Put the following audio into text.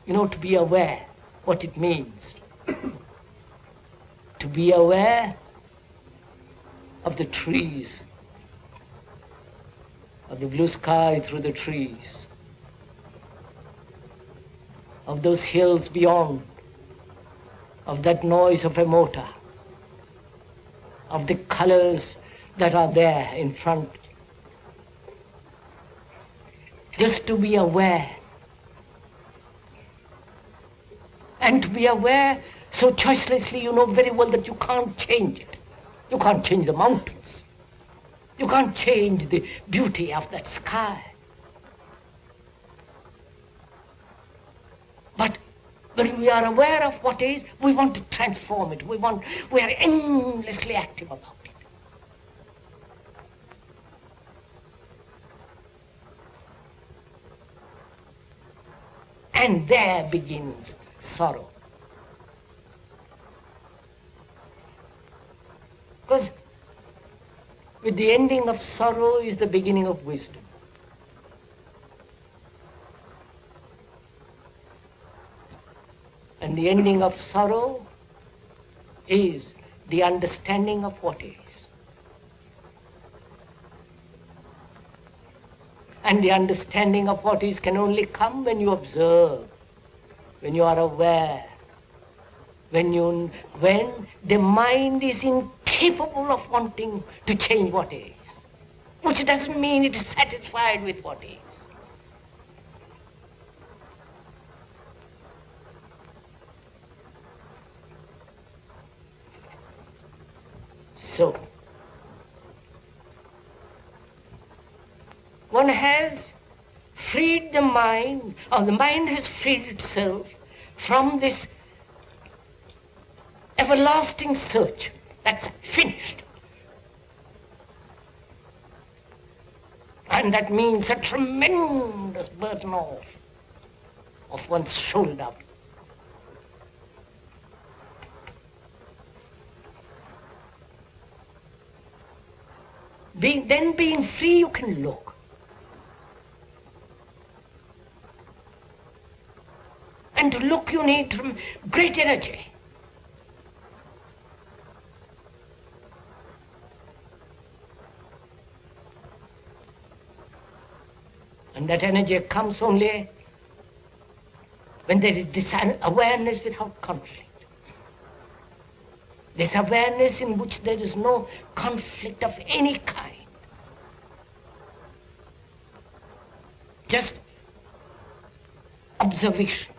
to be aware, what it means. To be aware of the trees, of the blue sky through the trees, of those hills beyond, of that noise of a motor, of the colors that are there in front. Just to be aware. And to be aware so choicelessly, you know very well that you can't change it. You can't change the mountains. You can't change the beauty of that sky. But when we are aware of what is, we want to transform it. We are endlessly active about it. And there begins sorrow. Because with the ending of sorrow is the beginning of wisdom. And the ending of sorrow is the understanding of what is. And the understanding of what is can only come when you observe, when you are aware, when the mind is incapable of wanting to change what is, which doesn't mean it is satisfied with what is. So, one has freed the mind, or the mind has freed itself from this everlasting search. That's finished. And that means a tremendous burden off one's shoulder. Being free, you can look. And to look, you need great energy. And that energy comes only when there is this awareness without conflict. This awareness in which there is no conflict of any kind. Just observation.